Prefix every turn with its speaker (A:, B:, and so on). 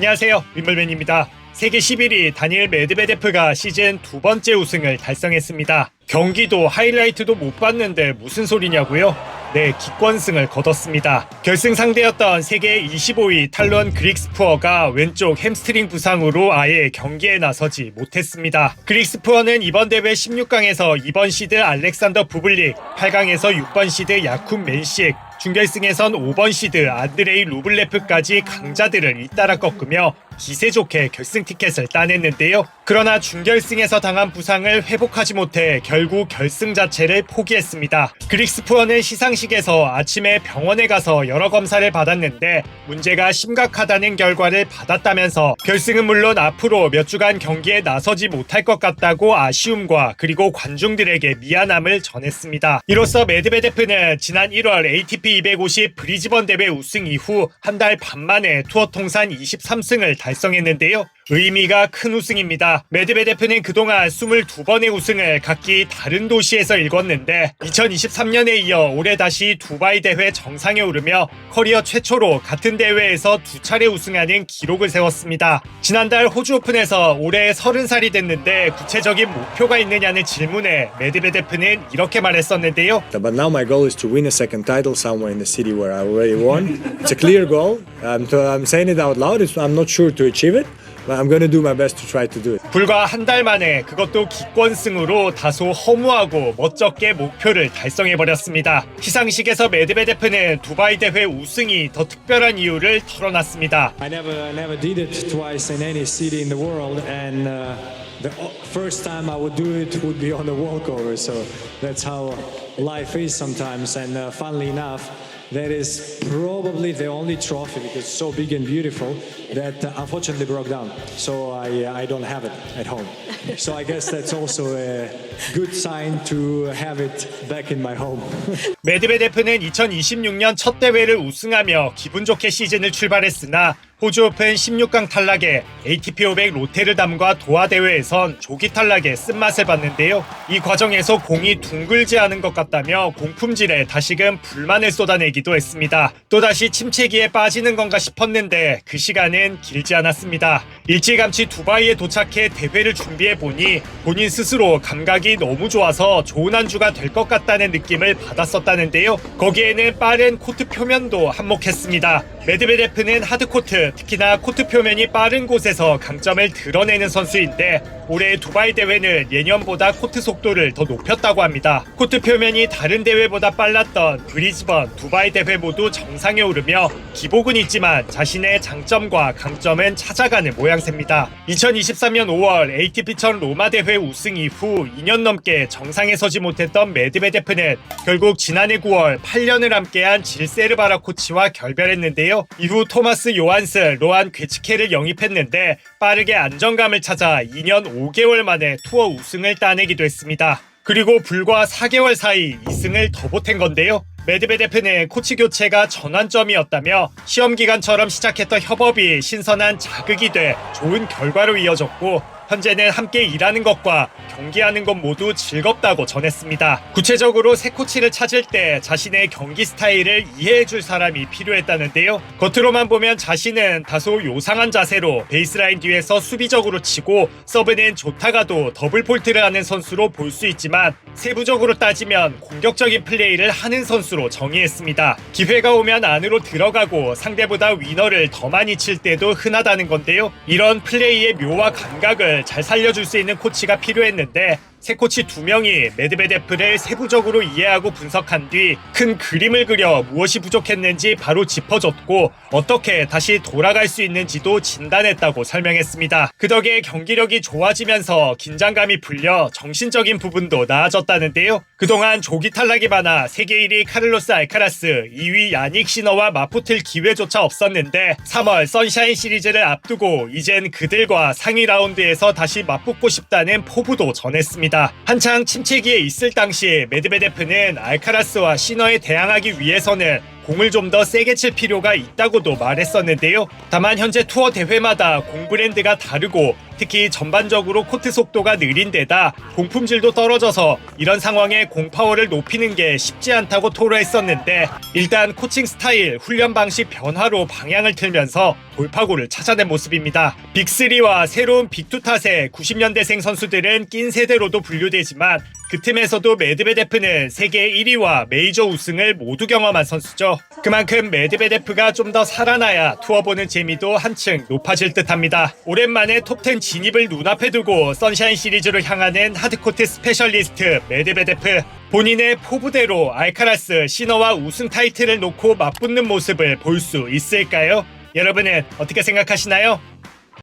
A: 안녕하세요, 윈블맨입니다. 세계 11위 다니엘 메드베데프가 시즌 두 번째 우승을 달성했습니다. 경기도 하이라이트도 못 봤는데 무슨 소리냐고요? 네, 기권승을 거뒀습니다. 결승 상대였던 세계 25위 탈론 그릭스푸어가 왼쪽 햄스트링 부상으로 아예 경기에 나서지 못했습니다. 그릭스푸어는 이번 대회 16강에서 2번 시드 알렉산더 부블릭, 8강에서 6번 시드 야쿤 맨식, 준결승에선 5번 시드 안드레이 루블레프까지 강자들을 잇따라 꺾으며 기세 좋게 결승 티켓을 따냈는데요. 그러나 준결승에서 당한 부상을 회복하지 못해 결국 결승 자체를 포기했습니다. 그릭스푸어는 시상식에서 아침에 병원에 가서 여러 검사를 받았는데 문제가 심각하다는 결과를 받았다면서 결승은 물론 앞으로 몇 주간 경기에 나서지 못할 것 같다고 아쉬움과 그리고 관중들에게 미안함을 전했습니다. 이로써 메드베데프는 지난 1월 ATP 250 브리즈번 대회 우승 이후 한 달 반 만에 투어 통산 23승을 달성했는데요. 의미가 큰 우승입니다. 메드베데프는 그동안 22번의 우승을 각기 다른 도시에서 일궜는데 2023년에 이어 올해 다시 두바이 대회 정상에 오르며 커리어 최초로 같은 대회에서 두 차례 우승하는 기록을 세웠습니다. 지난달 호주 오픈에서 올해 30살이 됐는데 구체적인 목표가 있느냐는 질문에 메드베데프는 이렇게 말했었는데요.
B: But now my goal is to win a second title somewhere in the city where I already won. It's a clear goal. I'm saying it out loud. I'm not sure to achieve it. But I'm going to do my best to try to do it.
A: 불과 한 달 만에 그것도 기권승으로 다소 허무하고 멋쩍게 목표를 달성해버렸습니다. 시상식에서 메드베데프는 두바이 대회 우승이 더 특별한 이유를 털어놨습니다.
C: I never did it twice in any city in the world, and the first time I would do it would be on the walkover. So that's how life is sometimes. And funnily enough, that is probably the only trophy because it's so big and beautiful that unfortunately broke down. So I don't have it at home. So I guess that's also a good sign to have it back in my home.
A: 메드베데프는 2026년 첫 대회를 우승하며 기분 좋게 시즌을 출발했으나 호주 오픈 16강 탈락에 ATP 500 로테르담과 도하 대회에선 조기 탈락에 쓴맛을 봤는데요. 이 과정에서 공이 둥글지 않은 것 같다며 공품질에 다시금 불만을 쏟아내기도 했습니다. 또다시 침체기에 빠지는 건가 싶었는데 그 시간은 길지 않았습니다. 일찌감치 두바이에 도착해 대회를 준비해 보니 본인 스스로 감각이 너무 좋아서 좋은 한 주가 될 것 같다는 느낌을 받았었다는데요. 거기에는 빠른 코트 표면도 한몫했습니다. 메드베데프는 하드코트, 특히나 코트 표면이 빠른 곳에서 강점을 드러내는 선수인데 올해 두바이 대회는 예년보다 코트 속도를 더 높였다고 합니다. 코트 표면이 다른 대회보다 빨랐던 브리즈번, 두바이 대회 모두 정상에 오르며 기복은 있지만 자신의 장점과 강점은 찾아가는 모양새입니다. 2023년 5월 ATP 1000 로마 대회 우승 이후 2년 넘게 정상에 서지 못했던 메드베데프는 결국 지난해 9월 8년을 함께한 질세르바라 코치와 결별했는데요. 이후 토마스 요한스, 로안 괴츠케를 영입했는데 빠르게 안정감을 찾아 2년 5개월 만에 투어 우승을 따내기도 했습니다. 그리고 불과 4개월 사이 2승을 더 보탠 건데요. 메드베데프는 코치 교체가 전환점이었다며 시험 기간처럼 시작했던 협업이 신선한 자극이 돼 좋은 결과로 이어졌고 현재는 함께 일하는 것과 경기하는 것 모두 즐겁다고 전했습니다. 구체적으로 새 코치를 찾을 때 자신의 경기 스타일을 이해해줄 사람이 필요했다는데요. 겉으로만 보면 자신은 다소 요상한 자세로 베이스라인 뒤에서 수비적으로 치고 서브는 좋다가도 더블 폴트를 하는 선수로 볼 수 있지만 세부적으로 따지면 공격적인 플레이를 하는 선수로 정의했습니다. 기회가 오면 안으로 들어가고 상대보다 위너를 더 많이 칠 때도 흔하다는 건데요. 이런 플레이의 묘와 감각을 잘 살려줄 수 있는 코치가 필요했는데 새 코치 2명이 메드베데프를 세부적으로 이해하고 분석한 뒤 큰 그림을 그려 무엇이 부족했는지 바로 짚어줬고 어떻게 다시 돌아갈 수 있는지도 진단했다고 설명했습니다. 그 덕에 경기력이 좋아지면서 긴장감이 풀려 정신적인 부분도 나아졌다는데요. 그동안 조기 탈락이 많아 세계 1위 카를로스 알카라스, 2위 야닉 시너와 맞붙을 기회조차 없었는데 3월 선샤인 시리즈를 앞두고 이젠 그들과 상위 라운드에서 다시 맞붙고 싶다는 포부도 전했습니다. 한창 침체기에 있을 당시 메드베데프는 알카라스와 시너에 대항하기 위해서는 공을 좀 더 세게 칠 필요가 있다고도 말했었는데요. 다만 현재 투어 대회마다 공 브랜드가 다르고 특히 전반적으로 코트 속도가 느린 데다 공 품질도 떨어져서 이런 상황에 공 파워를 높이는 게 쉽지 않다고 토로했었는데 일단 코칭 스타일, 훈련 방식 변화로 방향을 틀면서 돌파구를 찾아낸 모습입니다. 빅3와 새로운 빅2 탓에 90년대생 선수들은 낀 세대로도 분류되지만 그 틈에서도 메드베데프는 세계 1위와 메이저 우승을 모두 경험한 선수죠. 그만큼 메드베데프가 좀 더 살아나야 투어 보는 재미도 한층 높아질 듯합니다. 오랜만에 톱10 진입을 눈앞에 두고 선샤인 시리즈로 향하는 하드코트 스페셜리스트 메드베데프. 본인의 포부대로 알카라스, 시너와 우승 타이틀을 놓고 맞붙는 모습을 볼 수 있을까요? 여러분은 어떻게 생각하시나요?